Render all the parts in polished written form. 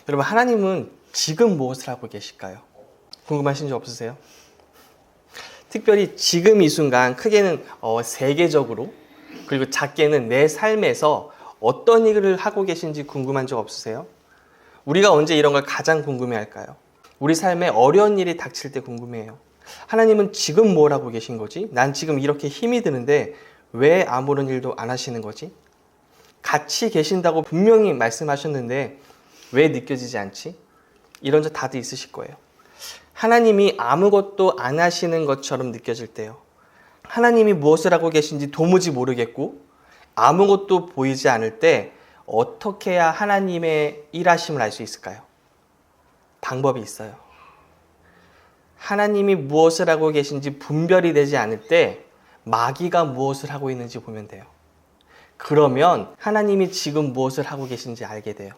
여러분, 하나님은 지금 무엇을 하고 계실까요? 궁금하신 적 없으세요? 특별히 지금 이 순간, 크게는 세계적으로, 그리고 작게는 내 삶에서 어떤 일을 하고 계신지 궁금한 적 없으세요? 우리가 언제 이런 걸 가장 궁금해할까요? 우리 삶에 어려운 일이 닥칠 때 궁금해요. 하나님은 지금 뭘 하고 계신 거지? 난 지금 이렇게 힘이 드는데 왜 아무런 일도 안 하시는 거지? 같이 계신다고 분명히 말씀하셨는데 왜 느껴지지 않지? 이런 적 다들 있으실 거예요. 하나님이 아무것도 안 하시는 것처럼 느껴질 때요. 하나님이 무엇을 하고 계신지 도무지 모르겠고 아무것도 보이지 않을 때 어떻게 해야 하나님의 일하심을 알 수 있을까요? 방법이 있어요. 하나님이 무엇을 하고 계신지 분별이 되지 않을 때 마귀가 무엇을 하고 있는지 보면 돼요. 그러면 하나님이 지금 무엇을 하고 계신지 알게 돼요.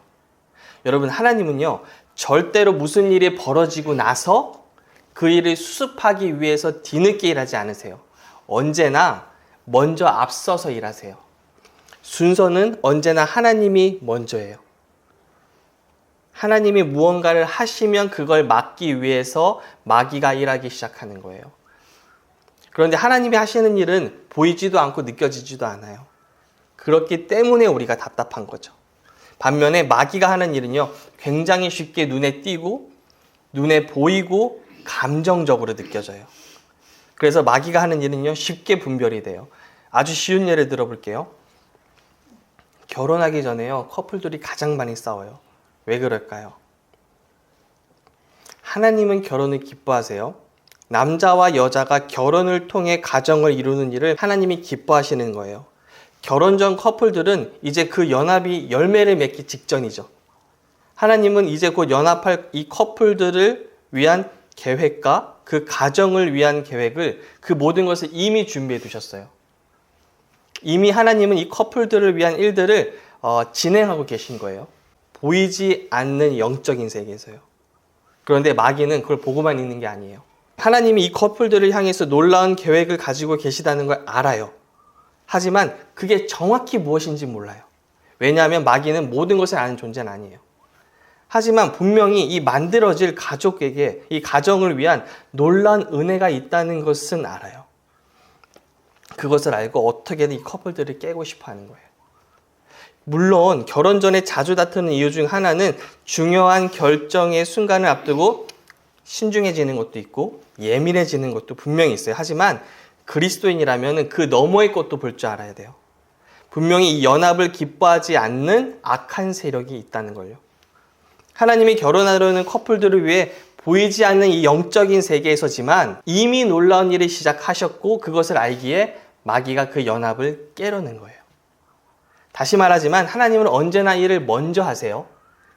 여러분, 하나님은요, 절대로 무슨 일이 벌어지고 나서 그 일을 수습하기 위해서 뒤늦게 일하지 않으세요. 언제나 먼저 앞서서 일하세요. 순서는 언제나 하나님이 먼저예요. 하나님이 무언가를 하시면 그걸 막기 위해서 마귀가 일하기 시작하는 거예요. 그런데 하나님이 하시는 일은 보이지도 않고 느껴지지도 않아요. 그렇기 때문에 우리가 답답한 거죠. 반면에 마귀가 하는 일은요, 굉장히 쉽게 눈에 띄고 눈에 보이고 감정적으로 느껴져요. 그래서 마귀가 하는 일은요, 쉽게 분별이 돼요. 아주 쉬운 예를 들어볼게요. 결혼하기 전에요, 커플들이 가장 많이 싸워요. 왜 그럴까요? 하나님은 결혼을 기뻐하세요. 남자와 여자가 결혼을 통해 가정을 이루는 일을 하나님이 기뻐하시는 거예요. 결혼 전 커플들은 이제 그 연합이 열매를 맺기 직전이죠. 하나님은 이제 곧 연합할 이 커플들을 위한 계획과 그 가정을 위한 계획을, 그 모든 것을 이미 준비해 두셨어요. 이미 하나님은 이 커플들을 위한 일들을 진행하고 계신 거예요. 보이지 않는 영적인 세계에서요. 그런데 마귀는 그걸 보고만 있는 게 아니에요. 하나님이 이 커플들을 향해서 놀라운 계획을 가지고 계시다는 걸 알아요. 하지만 그게 정확히 무엇인지 몰라요. 왜냐하면 마귀는 모든 것을 아는 존재는 아니에요. 하지만 분명히 이 만들어질 가족에게, 이 가정을 위한 놀라운 은혜가 있다는 것은 알아요. 그것을 알고 어떻게든 이 커플들을 깨고 싶어 하는 거예요. 물론 결혼 전에 자주 다투는 이유 중 하나는 중요한 결정의 순간을 앞두고 신중해지는 것도 있고 예민해지는 것도 분명히 있어요. 하지만 그리스도인이라면 그 너머의 것도 볼 줄 알아야 돼요. 분명히 이 연합을 기뻐하지 않는 악한 세력이 있다는 걸요. 하나님이 결혼하려는 커플들을 위해 보이지 않는 이 영적인 세계에서지만 이미 놀라운 일을 시작하셨고 그것을 알기에 마귀가 그 연합을 깨려는 거예요. 다시 말하지만 하나님은 언제나 일을 먼저 하세요.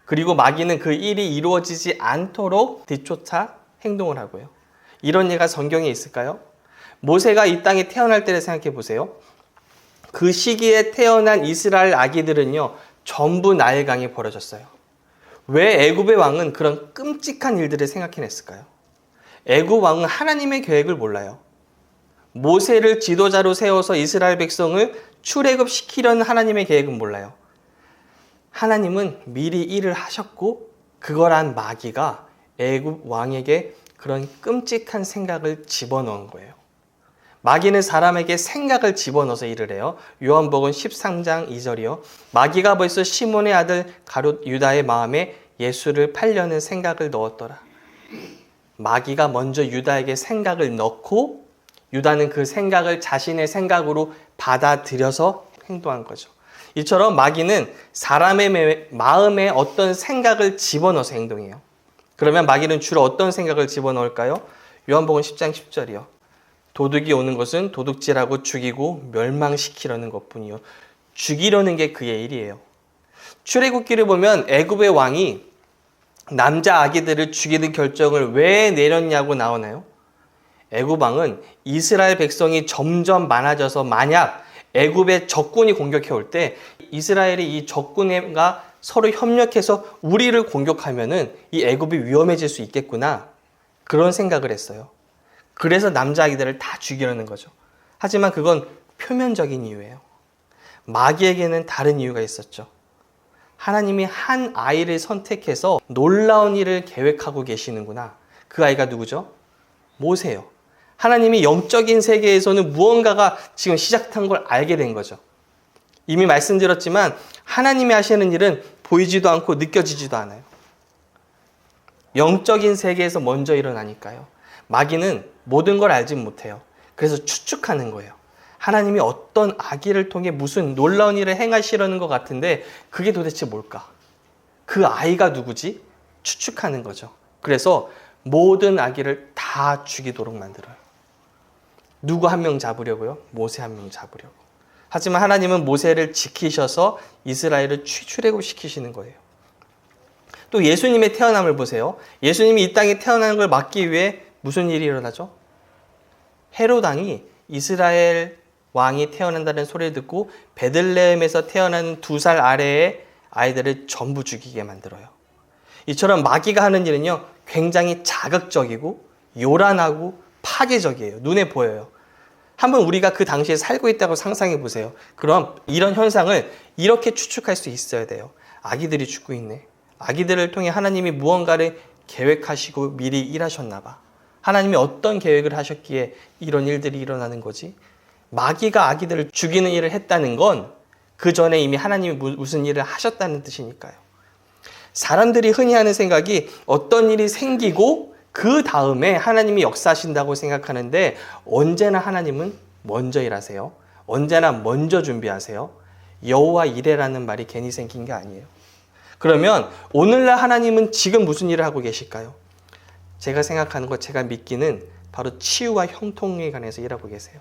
그리고 마귀는 그 일이 이루어지지 않도록 뒤쫓아 행동을 하고요. 이런 예가 성경에 있을까요? 모세가 이 땅에 태어날 때를 생각해 보세요. 그 시기에 태어난 이스라엘 아기들은요, 전부 나일강에 버려졌어요. 왜 애굽의 왕은 그런 끔찍한 일들을 생각해냈을까요? 애굽 왕은 하나님의 계획을 몰라요. 모세를 지도자로 세워서 이스라엘 백성을 출애굽시키려는 하나님의 계획은 몰라요. 하나님은 미리 일을 하셨고 그걸 한 마귀가 애굽 왕에게 그런 끔찍한 생각을 집어넣은 거예요. 마귀는 사람에게 생각을 집어넣어서 일을 해요. 요한복음 13장 2절이요. 마귀가 벌써 시몬의 아들 가룟 유다의 마음에 예수를 팔려는 생각을 넣었더라. 마귀가 먼저 유다에게 생각을 넣고 유다는 그 생각을 자신의 생각으로 받아들여서 행동한 거죠. 이처럼 마귀는 사람의 마음에 어떤 생각을 집어넣어서 행동해요. 그러면 마귀는 주로 어떤 생각을 집어넣을까요? 요한복음 10장 10절이요. 도둑이 오는 것은 도둑질하고 죽이고 멸망시키려는 것뿐이요. 죽이려는 게 그의 일이에요. 출애굽기를 보면 애굽의 왕이 남자 아기들을 죽이는 결정을 왜 내렸냐고 나오나요? 애굽 왕은 이스라엘 백성이 점점 많아져서 만약 애굽의 적군이 공격해 올 때 이스라엘이 이 적군과 서로 협력해서 우리를 공격하면은 이 애굽이 위험해질 수 있겠구나. 그런 생각을 했어요. 그래서 남자 아기들을 다 죽이려는 거죠. 하지만 그건 표면적인 이유예요. 마귀에게는 다른 이유가 있었죠. 하나님이 한 아이를 선택해서 놀라운 일을 계획하고 계시는구나. 그 아이가 누구죠? 모세예요. 하나님이 영적인 세계에서는 무언가가 지금 시작한 걸 알게 된 거죠. 이미 말씀드렸지만 하나님이 하시는 일은 보이지도 않고 느껴지지도 않아요. 영적인 세계에서 먼저 일어나니까요. 마귀는 모든 걸 알진 못해요. 그래서 추측하는 거예요. 하나님이 어떤 아기를 통해 무슨 놀라운 일을 행하시려는 것 같은데 그게 도대체 뭘까? 그 아이가 누구지? 추측하는 거죠. 그래서 모든 아기를 다 죽이도록 만들어요. 누구 한 명 잡으려고요? 모세 한 명 잡으려고. 하지만 하나님은 모세를 지키셔서 이스라엘을 출애굽시키시는 거예요. 또 예수님의 태어남을 보세요. 예수님이 이 땅에 태어나는 걸 막기 위해 무슨 일이 일어나죠? 헤롯 왕이 이스라엘 왕이 태어난다는 소리를 듣고 베들레헴에서 태어나는 2살 아래의 아이들을 전부 죽이게 만들어요. 이처럼 마귀가 하는 일은요, 굉장히 자극적이고 요란하고 파괴적이에요. 눈에 보여요. 한번 우리가 그 당시에 살고 있다고 상상해 보세요. 그럼 이런 현상을 이렇게 추측할 수 있어야 돼요. 아기들이 죽고 있네. 아기들을 통해 하나님이 무언가를 계획하시고 미리 일하셨나 봐. 하나님이 어떤 계획을 하셨기에 이런 일들이 일어나는 거지? 마귀가 아기들을 죽이는 일을 했다는 건 그 전에 이미 하나님이 무슨 일을 하셨다는 뜻이니까요. 사람들이 흔히 하는 생각이 어떤 일이 생기고 그 다음에 하나님이 역사하신다고 생각하는데 언제나 하나님은 먼저 일하세요. 언제나 먼저 준비하세요. 여호와 이레라는 말이 괜히 생긴 게 아니에요. 그러면 오늘날 하나님은 지금 무슨 일을 하고 계실까요? 제가 생각하는 것, 제가 믿기는 바로 치유와 형통에 관해서 일하고 계세요.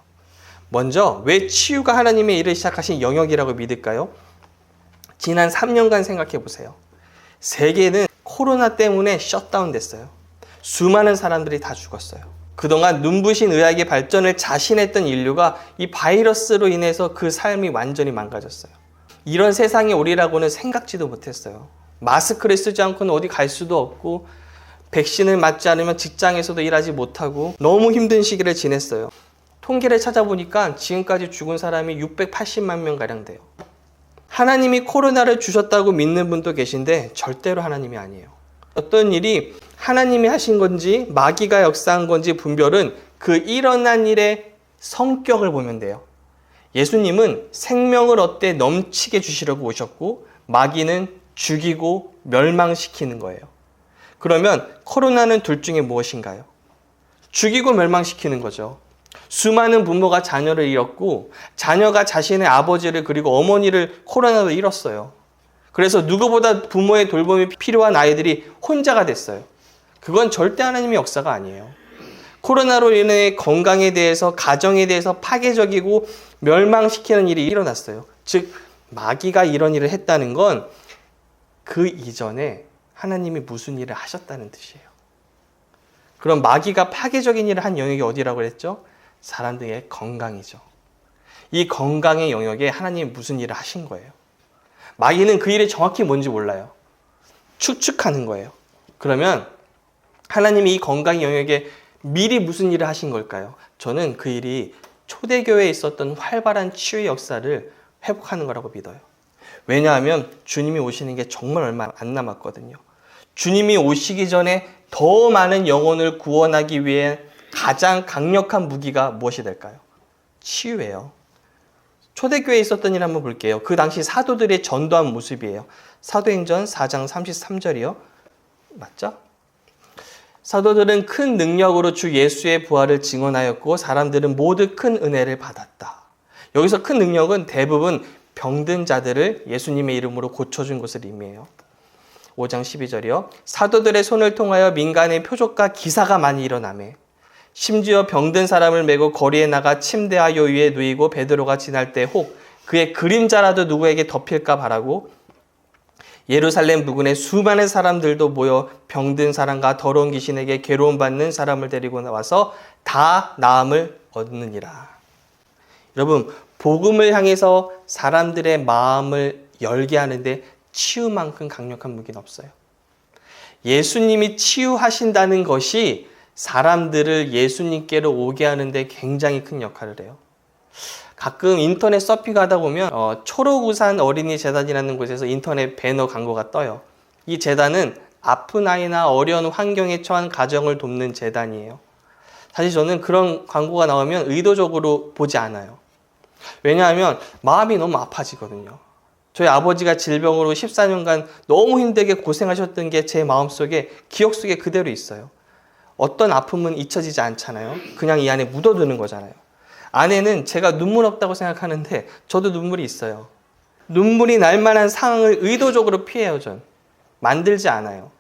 먼저 왜 치유가 하나님의 일을 시작하신 영역이라고 믿을까요? 지난 3년간 생각해 보세요. 세계는 코로나 때문에 셧다운 됐어요. 수많은 사람들이 다 죽었어요. 그동안 눈부신 의학의 발전을 자신했던 인류가 이 바이러스로 인해서 그 삶이 완전히 망가졌어요. 이런 세상이 오리라고는 생각지도 못했어요. 마스크를 쓰지 않고는 어디 갈 수도 없고 백신을 맞지 않으면 직장에서도 일하지 못하고 너무 힘든 시기를 지냈어요. 통계를 찾아보니까 지금까지 죽은 사람이 680만 명가량 돼요. 하나님이 코로나를 주셨다고 믿는 분도 계신데 절대로 하나님이 아니에요. 어떤 일이 하나님이 하신 건지 마귀가 역사한 건지 분별은 그 일어난 일의 성격을 보면 돼요. 예수님은 생명을 얻되 넘치게 주시려고 오셨고 마귀는 죽이고 멸망시키는 거예요. 그러면 코로나는 둘 중에 무엇인가요? 죽이고 멸망시키는 거죠. 수많은 부모가 자녀를 잃었고 자녀가 자신의 아버지를 그리고 어머니를 코로나로 잃었어요. 그래서 누구보다 부모의 돌봄이 필요한 아이들이 혼자가 됐어요. 그건 절대 하나님의 역사가 아니에요. 코로나로 인해 건강에 대해서 가정에 대해서 파괴적이고 멸망시키는 일이 일어났어요. 즉 마귀가 이런 일을 했다는 건 그 이전에 하나님이 무슨 일을 하셨다는 뜻이에요. 그럼 마귀가 파괴적인 일을 한 영역이 어디라고 했죠? 사람들의 건강이죠. 이 건강의 영역에 하나님이 무슨 일을 하신 거예요. 마귀는 그 일이 정확히 뭔지 몰라요. 추측하는 거예요. 그러면 하나님이 이 건강 영역에 미리 무슨 일을 하신 걸까요? 저는 그 일이 초대교회에 있었던 활발한 치유의 역사를 회복하는 거라고 믿어요. 왜냐하면 주님이 오시는 게 정말 얼마 안 남았거든요. 주님이 오시기 전에 더 많은 영혼을 구원하기 위해 가장 강력한 무기가 무엇이 될까요? 치유예요. 초대교회에 있었던 일 한번 볼게요. 그 당시 사도들의 전도한 모습이에요. 사도행전 4장 33절이요. 맞죠? 사도들은 큰 능력으로 주 예수의 부활을 증언하였고 사람들은 모두 큰 은혜를 받았다. 여기서 큰 능력은 대부분 병든 자들을 예수님의 이름으로 고쳐준 것을 의미해요. 5장 12절이요. 사도들의 손을 통하여 민간의 표적과 기사가 많이 일어나매 심지어 병든 사람을 메고 거리에 나가 침대와 요위에 누이고 베드로가 지날 때 혹 그의 그림자라도 누구에게 덮일까 바라고 예루살렘 부근에 수많은 사람들도 모여 병든 사람과 더러운 귀신에게 괴로움받는 사람을 데리고 나와서 다 나음을 얻느니라. 여러분, 복음을 향해서 사람들의 마음을 열게 하는데 치유만큼 강력한 무기는 없어요. 예수님이 치유하신다는 것이 사람들을 예수님께로 오게 하는데 굉장히 큰 역할을 해요. 가끔 인터넷 서핑하다 보면 초록우산 어린이 재단이라는 곳에서 인터넷 배너 광고가 떠요. 이 재단은 아픈 아이나 어려운 환경에 처한 가정을 돕는 재단이에요. 사실 저는 그런 광고가 나오면 의도적으로 보지 않아요. 왜냐하면 마음이 너무 아파지거든요. 저희 아버지가 질병으로 14년간 너무 힘들게 고생하셨던 게 제 마음속에, 기억 속에 그대로 있어요. 어떤 아픔은 잊혀지지 않잖아요. 그냥 이 안에 묻어두는 거잖아요. 아내는 제가 눈물 없다고 생각하는데 저도 눈물이 있어요. 눈물이 날 만한 상황을 의도적으로 피해요, 전. 만들지 않아요.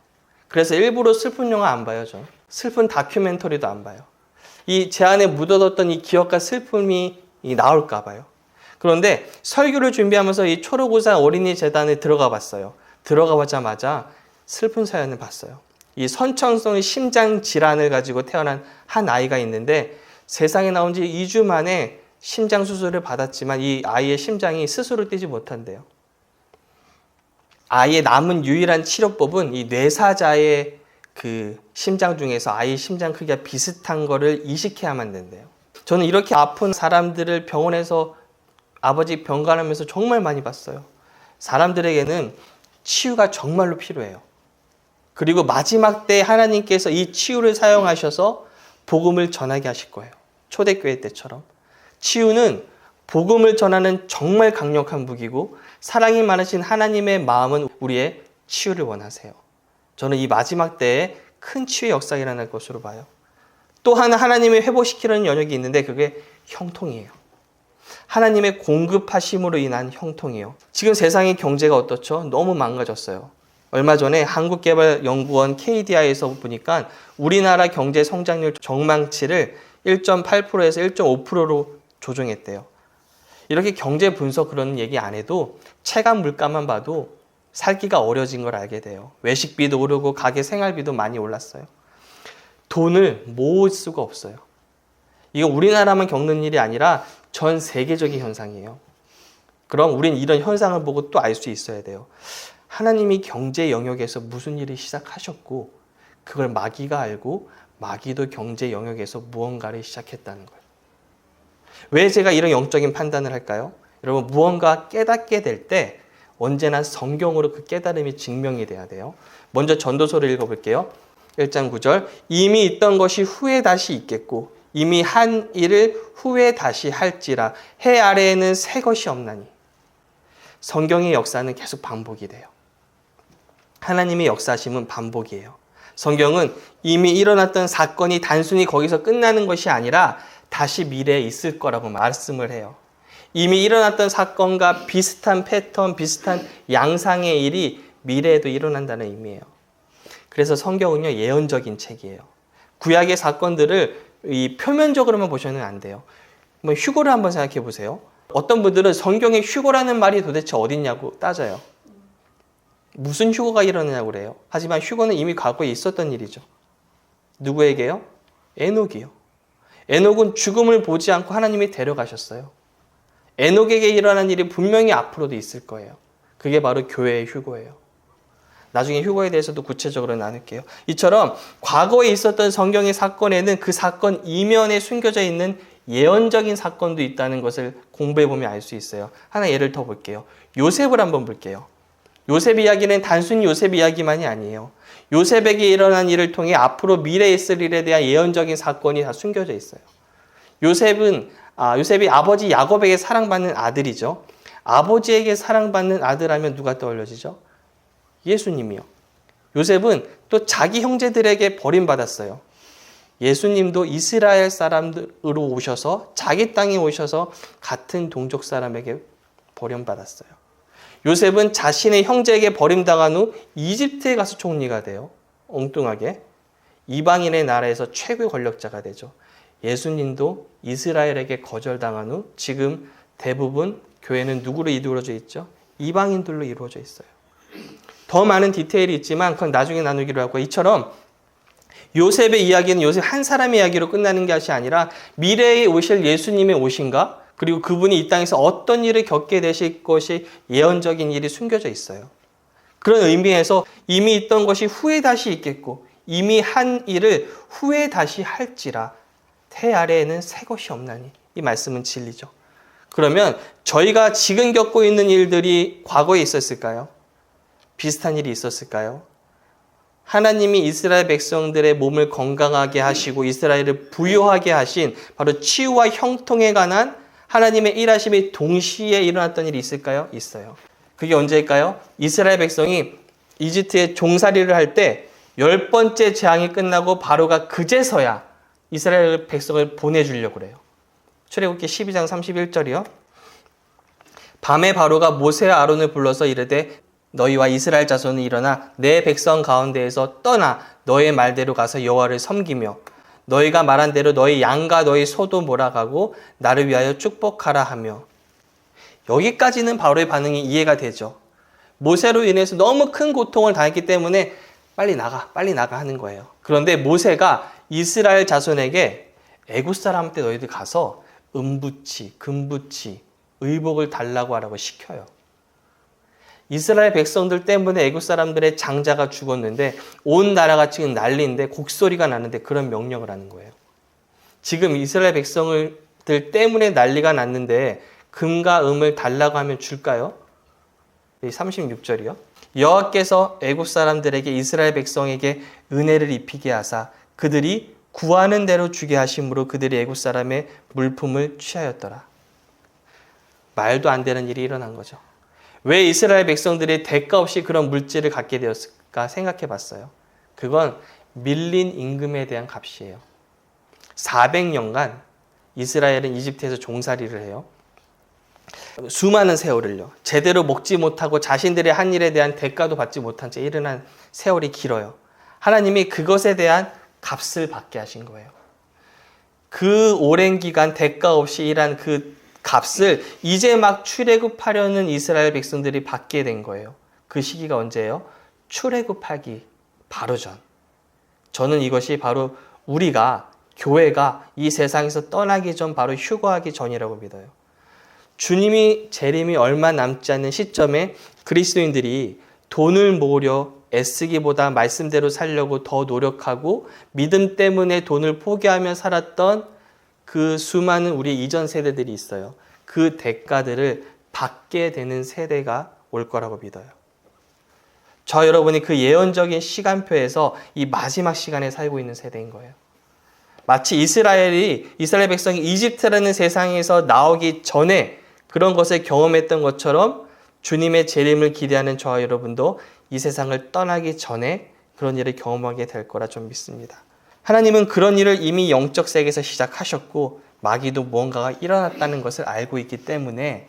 그래서 일부러 슬픈 영화 안 봐요, 전. 슬픈 다큐멘터리도 안 봐요. 이 제 안에 묻어뒀던 이 기억과 슬픔이 나올까 봐요. 그런데 설교를 준비하면서 이 초록우산 어린이 재단에 들어가 봤어요. 들어가 보자마자 슬픈 사연을 봤어요. 이 선천성 심장 질환을 가지고 태어난 한 아이가 있는데 세상에 나온 지 2주 만에 심장 수술을 받았지만 이 아이의 심장이 스스로 뛰지 못한대요. 아이의 남은 유일한 치료법은 이 뇌사자의 그 심장 중에서 아이 심장 크기가 비슷한 거를 이식해야만 된대요. 저는 이렇게 아픈 사람들을 병원에서 아버지 병간하면서 정말 많이 봤어요. 사람들에게는 치유가 정말로 필요해요. 그리고 마지막 때 하나님께서 이 치유를 사용하셔서 복음을 전하게 하실 거예요. 초대교회 때처럼. 치유는 복음을 전하는 정말 강력한 무기고 사랑이 많으신 하나님의 마음은 우리의 치유를 원하세요. 저는 이 마지막 때에 큰 치유의 역사가 일어날 것으로 봐요. 또 하나 하나님이 회복시키려는 영역이 있는데 그게 형통이에요. 하나님의 공급하심으로 인한 형통이에요. 지금 세상의 경제가 어떻죠? 너무 망가졌어요. 얼마 전에 한국개발연구원 KDI에서 보니까 우리나라 경제 성장률 전망치를 1.8%에서 1.5%로 조정했대요. 이렇게 경제 분석 그런 얘기 안 해도 체감 물가만 봐도 살기가 어려진 걸 알게 돼요. 외식비도 오르고 가게 생활비도 많이 올랐어요. 돈을 모을 수가 없어요. 이거 우리나라만 겪는 일이 아니라 전 세계적인 현상이에요. 그럼 우린 이런 현상을 보고 또 알 수 있어야 돼요. 하나님이 경제 영역에서 무슨 일을 시작하셨고 그걸 마귀가 알고 마귀도 경제 영역에서 무언가를 시작했다는 거예요. 왜 제가 이런 영적인 판단을 할까요? 여러분 무언가 깨닫게 될 때 언제나 성경으로 그 깨달음이 증명이 돼야 돼요. 먼저 전도서를 읽어볼게요. 1장 9절 이미 있던 것이 후에 다시 있겠고 이미 한 일을 후에 다시 할지라 해 아래에는 새 것이 없나니. 성경의 역사는 계속 반복이 돼요. 하나님의 역사심은 반복이에요. 성경은 이미 일어났던 사건이 단순히 거기서 끝나는 것이 아니라 다시 미래에 있을 거라고 말씀을 해요. 이미 일어났던 사건과 비슷한 패턴, 비슷한 양상의 일이 미래에도 일어난다는 의미예요. 그래서 성경은요, 예언적인 책이에요. 구약의 사건들을 이 표면적으로만 보셔는 안 돼요. 뭐 휴거를 한번 생각해 보세요. 어떤 분들은 성경에 휴거라는 말이 도대체 어딨냐고 따져요. 무슨 휴거가 일어나냐고 그래요. 하지만 휴거는 이미 과거에 있었던 일이죠. 누구에게요? 에녹이요. 에녹은 죽음을 보지 않고 하나님이 데려가셨어요. 에녹에게 일어난 일이 분명히 앞으로도 있을 거예요. 그게 바로 교회의 휴거예요. 나중에 휴거에 대해서도 구체적으로 나눌게요. 이처럼 과거에 있었던 성경의 사건에는 그 사건 이면에 숨겨져 있는 예언적인 사건도 있다는 것을 공부해보면 알 수 있어요. 하나 예를 더 볼게요. 요셉을 한번 볼게요. 요셉 이야기는 단순히 요셉 이야기만이 아니에요. 요셉에게 일어난 일을 통해 앞으로 미래에 있을 일에 대한 예언적인 사건이 다 숨겨져 있어요. 요셉이 아버지 야곱에게 사랑받는 아들이죠. 아버지에게 사랑받는 아들하면 누가 떠올려지죠? 예수님이요. 요셉은 또 자기 형제들에게 버림받았어요. 예수님도 이스라엘 사람으로 오셔서 자기 땅에 오셔서 같은 동족 사람에게 버림받았어요. 요셉은 자신의 형제에게 버림당한 후 이집트에 가서 총리가 돼요. 엉뚱하게. 이방인의 나라에서 최고의 권력자가 되죠. 예수님도 이스라엘에게 거절당한 후 지금 대부분 교회는 누구로 이루어져 있죠? 이방인들로 이루어져 있어요. 더 많은 디테일이 있지만 그건 나중에 나누기로 하고 이처럼 요셉의 이야기는 요셉 한 사람의 이야기로 끝나는 것이 아니라 미래에 오실 예수님의 오신가 그리고 그분이 이 땅에서 어떤 일을 겪게 되실 것이 예언적인 일이 숨겨져 있어요. 그런 의미에서 이미 있던 것이 후에 다시 있겠고 이미 한 일을 후에 다시 할지라 태 아래에는 새 것이 없나니 이 말씀은 진리죠. 그러면 저희가 지금 겪고 있는 일들이 과거에 있었을까요? 비슷한 일이 있었을까요? 하나님이 이스라엘 백성들의 몸을 건강하게 하시고 이스라엘을 부유하게 하신 바로 치유와 형통에 관한 하나님의 일하심이 동시에 일어났던 일이 있을까요? 있어요. 그게 언제일까요? 이스라엘 백성이 이집트에 종살이를 할 때 10번째 재앙이 끝나고 바로가 그제서야 이스라엘 백성을 보내주려고 그래요. 출애굽기 12장 31절이요. 밤에 바로가 모세와 아론을 불러서 이르되 너희와 이스라엘 자손은 일어나 내 백성 가운데에서 떠나 너의 말대로 가서 여호와를 섬기며 너희가 말한 대로 너희 양과 너희 소도 몰아가고 나를 위하여 축복하라 하며. 여기까지는 바로의 반응이 이해가 되죠. 모세로 인해서 너무 큰 고통을 당했기 때문에 빨리 나가 하는 거예요. 그런데 모세가 이스라엘 자손에게 애굽 사람한테 너희들 가서 은부치, 금부치, 의복을 달라고 하라고 시켜요. 이스라엘 백성들 때문에 애굽 사람들의 장자가 죽었는데 온 나라가 지금 난리인데 곡소리가 나는데 그런 명령을 하는 거예요. 지금 이스라엘 백성들 때문에 난리가 났는데 금과 은을 달라고 하면 줄까요? 36절이요. 여호와께서 애굽 사람들에게 이스라엘 백성에게 은혜를 입히게 하사 그들이 구하는 대로 주게 하심으로 그들이 애굽 사람의 물품을 취하였더라. 말도 안 되는 일이 일어난 거죠. 왜 이스라엘 백성들이 대가 없이 그런 물질을 갖게 되었을까 생각해 봤어요. 그건 밀린 임금에 대한 값이에요. 400년간 이스라엘은 이집트에서 종살이를 해요. 수많은 세월을요. 제대로 먹지 못하고 자신들의 한 일에 대한 대가도 받지 못한 채 일어난 세월이 길어요. 하나님이 그것에 대한 값을 받게 하신 거예요. 그 오랜 기간 대가 없이 일한 그 값을 이제 막 출애굽하려는 이스라엘 백성들이 받게 된 거예요. 그 시기가 언제예요? 출애굽하기 바로 전. 저는 이것이 바로 우리가 교회가 이 세상에서 떠나기 전 바로 휴거하기 전이라고 믿어요. 주님이 재림이 얼마 남지 않는 시점에 그리스도인들이 돈을 모으려 애쓰기보다 말씀대로 살려고 더 노력하고 믿음 때문에 돈을 포기하며 살았던 그 수많은 우리 이전 세대들이 있어요. 그 대가들을 받게 되는 세대가 올 거라고 믿어요. 저 여러분이 그 예언적인 시간표에서 이 마지막 시간에 살고 있는 세대인 거예요. 마치 이스라엘 백성이 이집트라는 세상에서 나오기 전에 그런 것을 경험했던 것처럼 주님의 재림을 기대하는 저와 여러분도 이 세상을 떠나기 전에 그런 일을 경험하게 될 거라 좀 믿습니다. 하나님은 그런 일을 이미 영적 세계에서 시작하셨고 마귀도 무언가가 일어났다는 것을 알고 있기 때문에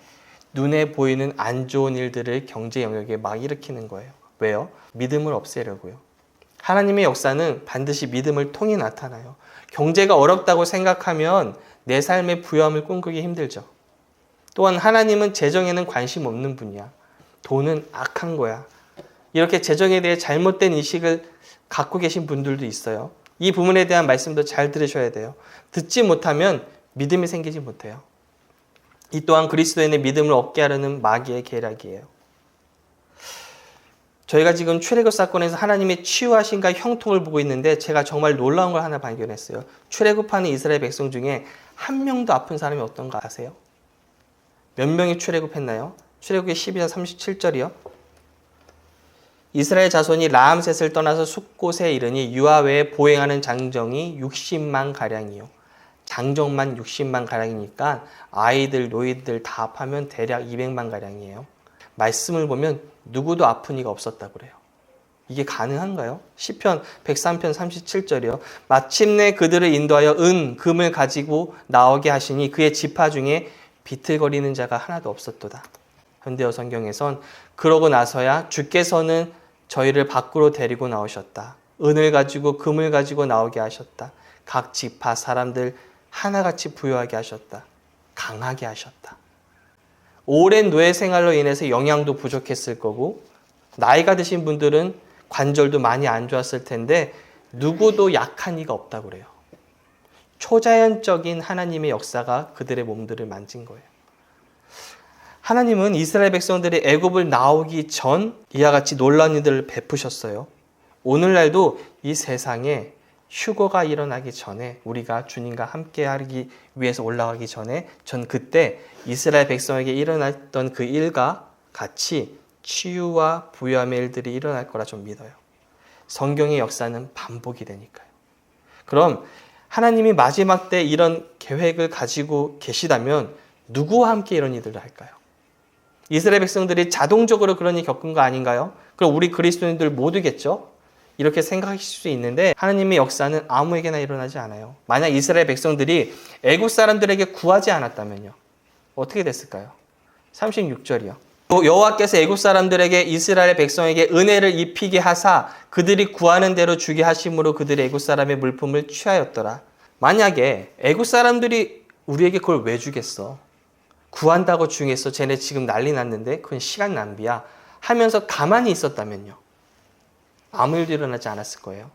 눈에 보이는 안 좋은 일들을 경제 영역에 막 일으키는 거예요. 왜요? 믿음을 없애려고요. 하나님의 역사는 반드시 믿음을 통해 나타나요. 경제가 어렵다고 생각하면 내 삶의 부유함을 꿈꾸기 힘들죠. 또한 하나님은 재정에는 관심 없는 분이야. 돈은 악한 거야. 이렇게 재정에 대해 잘못된 인식을 갖고 계신 분들도 있어요. 이 부분에 대한 말씀도 잘 들으셔야 돼요. 듣지 못하면 믿음이 생기지 못해요. 이 또한 그리스도인의 믿음을 얻게 하려는 마귀의 계략이에요. 저희가 지금 출애굽 사건에서 하나님의 치유하심과 형통을 보고 있는데 제가 정말 놀라운 걸 하나 발견했어요. 출애굽하는 이스라엘 백성 중에 한 명도 아픈 사람이 어떤가 아세요? 몇 명이 출애굽했나요? 출애굽기 12장 37절이요. 이스라엘 자손이 라암셋을 떠나서 숫곳에 이르니 유아 외에 보행하는 장정이 60만 가량이요. 장정만 60만 가량이니까 아이들, 노인들 다 합하면 대략 200만 가량이에요. 말씀을 보면 누구도 아픈 이가 없었다고 그래요. 이게 가능한가요? 시편 103편 37절이요. 마침내 그들을 인도하여 은, 금을 가지고 나오게 하시니 그의 지파 중에 비틀거리는 자가 하나도 없었도다. 현대어 성경에선 그러고 나서야 주께서는 저희를 밖으로 데리고 나오셨다. 은을 가지고 금을 가지고 나오게 하셨다. 각 지파 사람들 하나같이 부유하게 하셨다. 강하게 하셨다. 오랜 노예 생활로 인해서 영양도 부족했을 거고 나이가 드신 분들은 관절도 많이 안 좋았을 텐데 누구도 약한 이가 없다고 그래요. 초자연적인 하나님의 역사가 그들의 몸들을 만진 거예요. 하나님은 이스라엘 백성들이 애굽을 나오기 전 이와 같이 놀라운 일들을 베푸셨어요. 오늘날도 이 세상에 휴거가 일어나기 전에, 우리가 주님과 함께 하기 위해서 올라가기 전에, 전 그때 이스라엘 백성에게 일어났던 그 일과 같이 치유와 부요함의 일들이 일어날 거라 좀 믿어요. 성경의 역사는 반복이 되니까요. 그럼 하나님이 마지막 때 이런 계획을 가지고 계시다면 누구와 함께 이런 일들을 할까요? 이스라엘 백성들이 자동적으로 그런 일 겪은 거 아닌가요? 그럼 우리 그리스도인들 모두겠죠? 이렇게 생각하실 수 있는데 하나님의 역사는 아무에게나 일어나지 않아요. 만약 이스라엘 백성들이 애국 사람들에게 구하지 않았다면요. 어떻게 됐을까요? 36절이요. 여호와께서 애국 사람들에게 이스라엘 백성에게 은혜를 입히게 하사 그들이 구하는 대로 주게 하심으로 그들이 애국 사람의 물품을 취하였더라. 만약에 애국 사람들이 우리에게 그걸 왜 주겠어? 구한다고 중했어. 쟤네 지금 난리 났는데 그건 시간 낭비야. 하면서 가만히 있었다면요. 아무 일도 일어나지 않았을 거예요.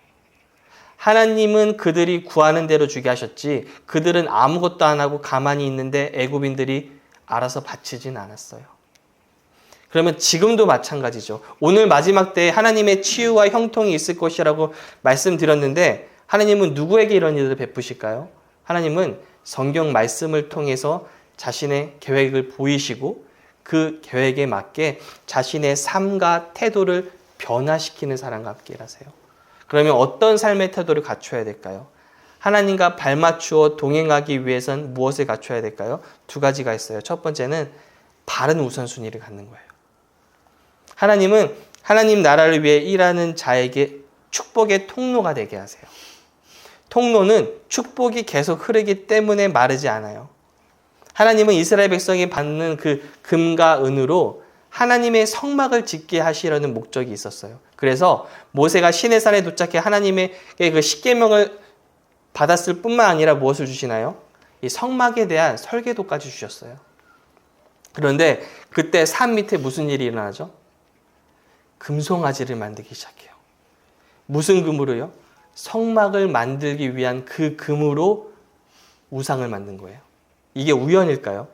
하나님은 그들이 구하는 대로 주게 하셨지 그들은 아무것도 안 하고 가만히 있는데 애굽인들이 알아서 바치진 않았어요. 그러면 지금도 마찬가지죠. 오늘 마지막 때에 하나님의 치유와 형통이 있을 것이라고 말씀드렸는데 하나님은 누구에게 이런 일을 베푸실까요? 하나님은 성경 말씀을 통해서 자신의 계획을 보이시고 그 계획에 맞게 자신의 삶과 태도를 변화시키는 사람과 함께 일하세요. 그러면 어떤 삶의 태도를 갖춰야 될까요? 하나님과 발맞추어 동행하기 위해선 무엇을 갖춰야 될까요? 두 가지가 있어요. 첫 번째는 바른 우선순위를 갖는 거예요. 하나님은 하나님 나라를 위해 일하는 자에게 축복의 통로가 되게 하세요. 통로는 축복이 계속 흐르기 때문에 마르지 않아요. 하나님은 이스라엘 백성이 받는 그 금과 은으로 하나님의 성막을 짓게 하시려는 목적이 있었어요. 그래서 모세가 시내산에 도착해 하나님의 그 십계명을 받았을 뿐만 아니라 무엇을 주시나요? 이 성막에 대한 설계도까지 주셨어요. 그런데 그때 산 밑에 무슨 일이 일어나죠? 금송아지를 만들기 시작해요. 무슨 금으로요? 성막을 만들기 위한 그 금으로 우상을 만든 거예요. 이게 우연일까요?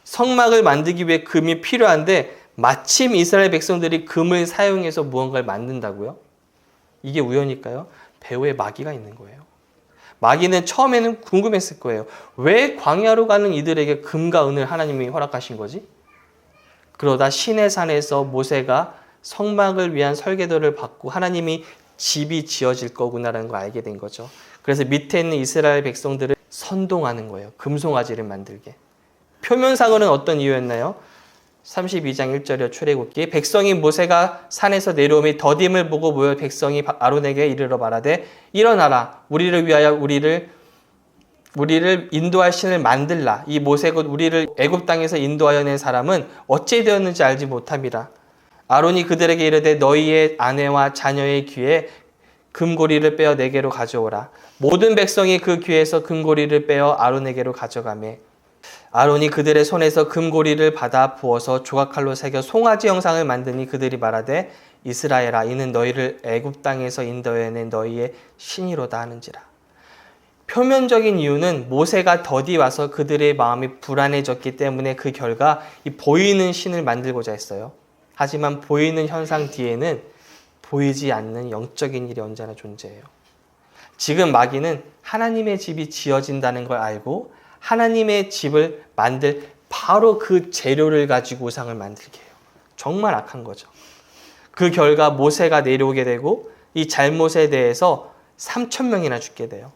성막을 만들기 위해 금이 필요한데 마침 이스라엘 백성들이 금을 사용해서 무언가를 만든다고요? 이게 우연일까요? 배후에 마귀가 있는 거예요. 마귀는 처음에는 궁금했을 거예요. 왜 광야로 가는 이들에게 금과 은을 하나님이 허락하신 거지? 그러다 시내산에서 모세가 성막을 위한 설계도를 받고 하나님이 집이 지어질 거구나라는 걸 알게 된 거죠. 그래서 밑에 있는 이스라엘 백성들을 선동하는 거예요. 금송아지를 만들게. 표면상으로는 어떤 이유였나요? 32장 1절이요. 출애굽기 백성이 모세가 산에서 내려오며 더딤을 보고 모여 백성이 아론에게 이르러 말하되 일어나라 우리를 위하여 우리를 인도할 신을 만들라. 이 모세 곧 우리를 애굽 땅에서 인도하여 낸 사람은 어찌 되었는지 알지 못함이라. 아론이 그들에게 이르되 너희의 아내와 자녀의 귀에 금고리를 빼어 내게로 가져오라. 모든 백성이 그 귀에서 금고리를 빼어 아론에게로 가져가매 아론이 그들의 손에서 금고리를 받아 부어서 조각칼로 새겨 송아지 형상을 만드니 그들이 말하되 이스라엘아 이는 너희를 애굽 땅에서 인도해낸 너희의 신이로다 하는지라. 표면적인 이유는 모세가 더디 와서 그들의 마음이 불안해졌기 때문에 그 결과 이 보이는 신을 만들고자 했어요. 하지만 보이는 현상 뒤에는 보이지 않는 영적인 일이 언제나 존재해요. 지금 마귀는 하나님의 집이 지어진다는 걸 알고 하나님의 집을 만들 바로 그 재료를 가지고 우상을 만들게 해요. 정말 악한 거죠. 그 결과 모세가 내려오게 되고 이 잘못에 대해서 3,000명이나 죽게 돼요.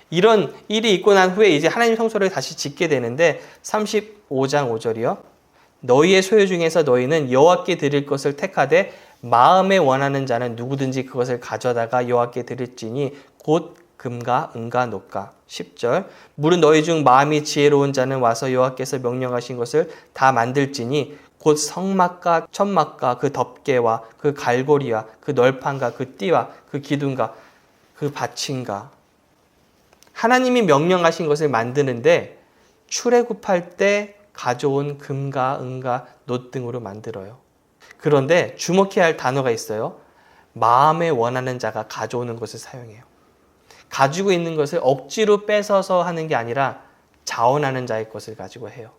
이런 일이 있고 난 후에 이제 하나님 성소를 다시 짓게 되는데 35장 5절이요. 너희의 소유 중에서 너희는 여호와께 드릴 것을 택하되 마음에 원하는 자는 누구든지 그것을 가져다가 여호와께 드릴지니 곧 금과 은과 녹과. 10절 물은 너희 중 마음이 지혜로운 자는 와서 여호와께서 명령하신 것을 다 만들지니 곧 성막과 천막과 그 덮개와 그 갈고리와 그 널판과 그 띠와 그 기둥과 그 받침과 하나님이 명령하신 것을 만드는데 출애굽할 때 가져온 금과 은과 놋 등으로 만들어요. 그런데 주목해야 할 단어가 있어요. 마음에 원하는 자가 가져오는 것을 사용해요. 가지고 있는 것을 억지로 뺏어서 하는 게 아니라 자원하는 자의 것을 가지고 해요.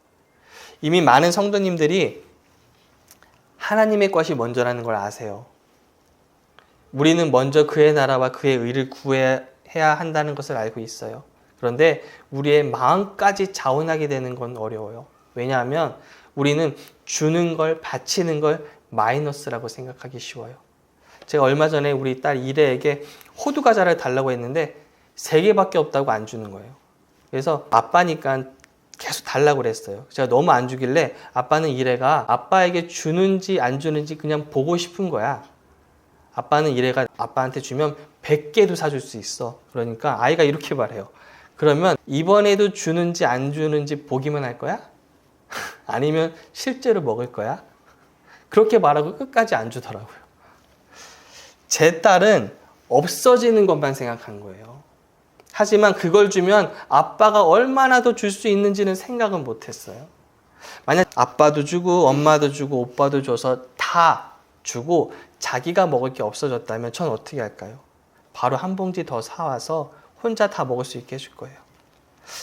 이미 많은 성도님들이 하나님의 것이 먼저라는 걸 아세요. 우리는 먼저 그의 나라와 그의 의를 구해야 한다는 것을 알고 있어요. 그런데 우리의 마음까지 자원하게 되는 건 어려워요. 왜냐하면 우리는 주는 걸, 바치는 걸 마이너스라고 생각하기 쉬워요. 제가 얼마 전에 우리 딸 이래에게 호두 과자를 달라고 했는데 3개밖에 없다고 안 주는 거예요. 그래서 아빠니까 계속 달라고 그랬어요. 제가 너무 안 주길래 아빠는 이래가 아빠에게 주는지 안 주는지 그냥 보고 싶은 거야. 아빠는 이래가 아빠한테 주면 100개도 사줄 수 있어. 그러니까 아이가 이렇게 말해요. 그러면 이번에도 주는지 안 주는지 보기만 할 거야? 아니면 실제로 먹을 거야? 그렇게 말하고 끝까지 안 주더라고요. 제 딸은 없어지는 것만 생각한 거예요. 하지만 그걸 주면 아빠가 얼마나 더 줄 수 있는지는 생각은 못했어요. 만약 아빠도 주고 엄마도 주고 오빠도 줘서 다 주고 자기가 먹을 게 없어졌다면 전 어떻게 할까요? 바로 한 봉지 더 사와서 혼자 다 먹을 수 있게 해줄 거예요.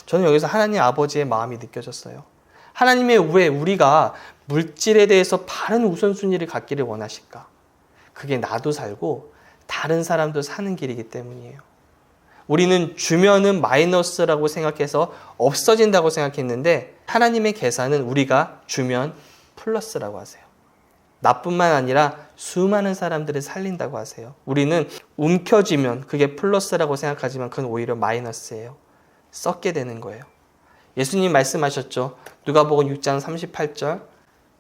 저는 여기서 하나님 아버지의 마음이 느껴졌어요. 하나님의 왜 우리가 물질에 대해서 바른 우선순위를 갖기를 원하실까? 그게 나도 살고 다른 사람도 사는 길이기 때문이에요. 우리는 주면은 마이너스라고 생각해서 없어진다고 생각했는데 하나님의 계산은 우리가 주면 플러스라고 하세요. 나뿐만 아니라 수많은 사람들을 살린다고 하세요. 우리는 움켜쥐면 그게 플러스라고 생각하지만 그건 오히려 마이너스예요. 썩게 되는 거예요. 예수님 말씀하셨죠. 누가복음 6장 38절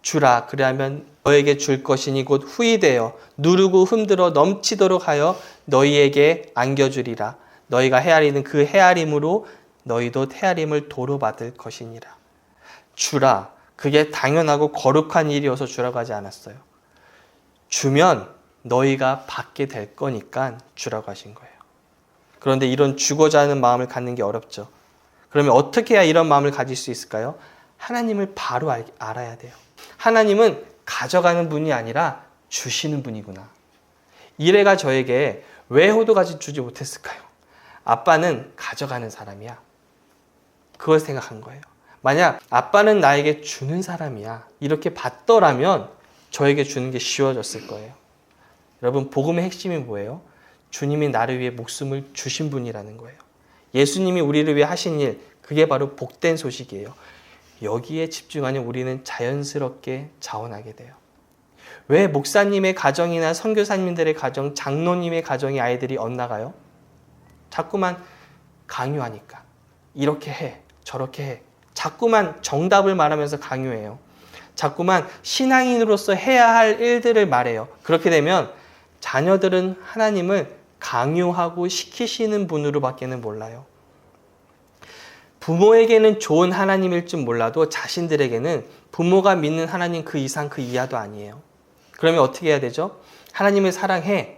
주라 그리하면 너에게 줄 것이니 곧 후히되어 누르고 흔들어 넘치도록 하여 너희에게 안겨주리라. 너희가 헤아리는 그 헤아림으로 너희도 헤아림을 도로 받을 것이니라. 주라. 그게 당연하고 거룩한 일이어서 주라고 하지 않았어요. 주면 너희가 받게 될 거니까 주라고 하신 거예요. 그런데 이런 주고자 하는 마음을 갖는 게 어렵죠. 그러면 어떻게 해야 이런 마음을 가질 수 있을까요? 하나님을 바로 알아야 돼요. 하나님은 가져가는 분이 아니라 주시는 분이구나. 이래가 저에게 왜 호두까지 주지 못했을까요? 아빠는 가져가는 사람이야. 그걸 생각한 거예요. 만약 아빠는 나에게 주는 사람이야. 이렇게 봤더라면 저에게 주는 게 쉬워졌을 거예요. 여러분, 복음의 핵심이 뭐예요? 주님이 나를 위해 목숨을 주신 분이라는 거예요. 예수님이 우리를 위해 하신 일, 그게 바로 복된 소식이에요. 여기에 집중하면 우리는 자연스럽게 자원하게 돼요. 왜 목사님의 가정이나 선교사님들의 가정, 장로님의 가정의 아이들이 엇나가요? 자꾸만 강요하니까. 이렇게 해, 저렇게 해. 자꾸만 정답을 말하면서 강요해요. 자꾸만 신앙인으로서 해야 할 일들을 말해요. 그렇게 되면 자녀들은 하나님을 강요하고 시키시는 분으로 밖에는 몰라요. 부모에게는 좋은 하나님일 줄 몰라도 자신들에게는 부모가 믿는 하나님 그 이상 그 이하도 아니에요. 그러면 어떻게 해야 되죠? 하나님을 사랑해.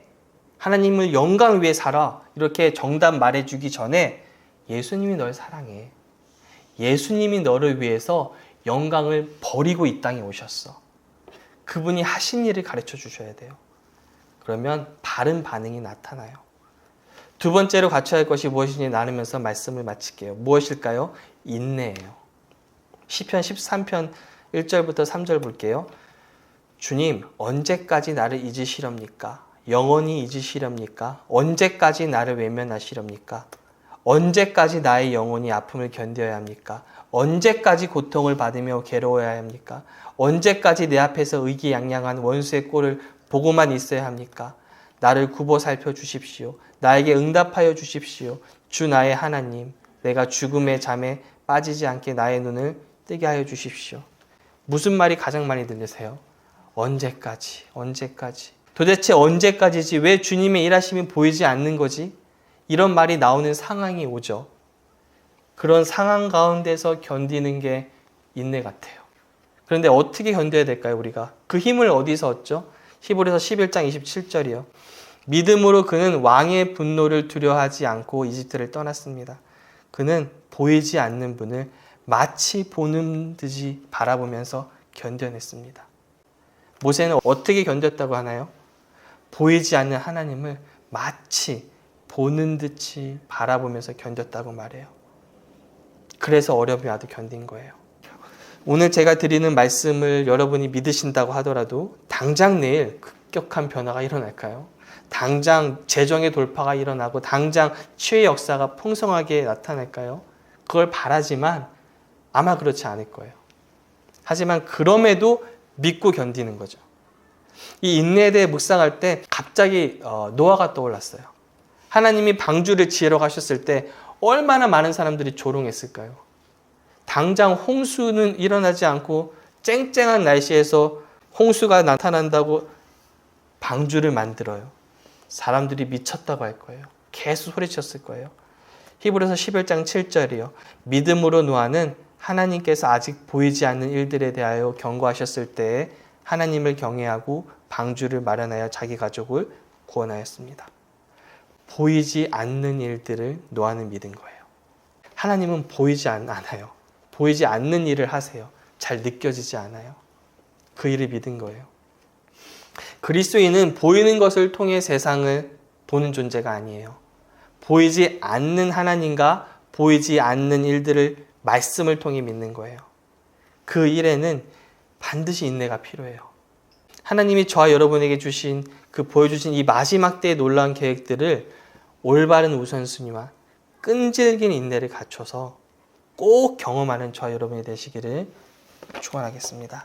하나님을 영광 위해 살아. 이렇게 정답 말해주기 전에 예수님이 널 사랑해. 예수님이 너를 위해서 영광을 버리고 이 땅에 오셨어. 그분이 하신 일을 가르쳐 주셔야 돼요. 그러면 바른 반응이 나타나요. 두 번째로 갖춰야 할 것이 무엇인지 나누면서 말씀을 마칠게요. 무엇일까요? 인내예요. 시편 13편 1절부터 3절 볼게요. 주님, 언제까지 나를 잊으시렵니까? 영원히 잊으시렵니까? 언제까지 나를 외면하시렵니까? 언제까지 나의 영혼이 아픔을 견뎌야 합니까? 언제까지 고통을 받으며 괴로워야 합니까? 언제까지 내 앞에서 의기양양한 원수의 꼴을 보고만 있어야 합니까? 나를 굽어 살펴 주십시오. 나에게 응답하여 주십시오. 주 나의 하나님, 내가 죽음의 잠에 빠지지 않게 나의 눈을 뜨게 하여 주십시오. 무슨 말이 가장 많이 들리세요? 언제까지? 언제까지? 도대체 언제까지지? 왜 주님의 일하심이 보이지 않는 거지? 이런 말이 나오는 상황이 오죠. 그런 상황 가운데서 견디는 게 인내 같아요. 그런데 어떻게 견뎌야 될까요, 우리가? 그 힘을 어디서 얻죠? 히브리서 11장 27절이요. 믿음으로 그는 왕의 분노를 두려워하지 않고 이집트를 떠났습니다. 그는 보이지 않는 분을 마치 보는 듯이 바라보면서 견뎌냈습니다. 모세는 어떻게 견뎠다고 하나요? 보이지 않는 하나님을 마치 보는 듯이 바라보면서 견뎠다고 말해요. 그래서 어려움이 와도 견딘 거예요. 오늘 제가 드리는 말씀을 여러분이 믿으신다고 하더라도 당장 내일 급격한 변화가 일어날까요? 당장 재정의 돌파가 일어나고 당장 치유의 역사가 풍성하게 나타날까요? 그걸 바라지만 아마 그렇지 않을 거예요. 하지만 그럼에도 믿고 견디는 거죠. 이 인내에 대해 묵상할 때 갑자기 노아가 떠올랐어요. 하나님이 방주를 지으러 가셨을 때 얼마나 많은 사람들이 조롱했을까요? 당장 홍수는 일어나지 않고 쨍쨍한 날씨에서 홍수가 나타난다고 방주를 만들어요. 사람들이 미쳤다고 할 거예요. 계속 소리쳤을 거예요. 히브리서 11장 7절이요. 믿음으로 노아는 하나님께서 아직 보이지 않는 일들에 대하여 경고하셨을 때에 하나님을 경외하고 방주를 마련하여 자기 가족을 구원하였습니다. 보이지 않는 일들을 노아는 믿은 거예요. 하나님은 보이지 않아요. 보이지 않는 일을 하세요. 잘 느껴지지 않아요. 그 일을 믿은 거예요. 그리스도인은 보이는 것을 통해 세상을 보는 존재가 아니에요. 보이지 않는 하나님과 보이지 않는 일들을 말씀을 통해 믿는 거예요. 그 일에는 반드시 인내가 필요해요. 하나님이 저와 여러분에게 주신 보여주신 이 마지막 때의 놀라운 계획들을 올바른 우선순위와 끈질긴 인내를 갖춰서 꼭 경험하는 저와 여러분이 되시기를 축원하겠습니다.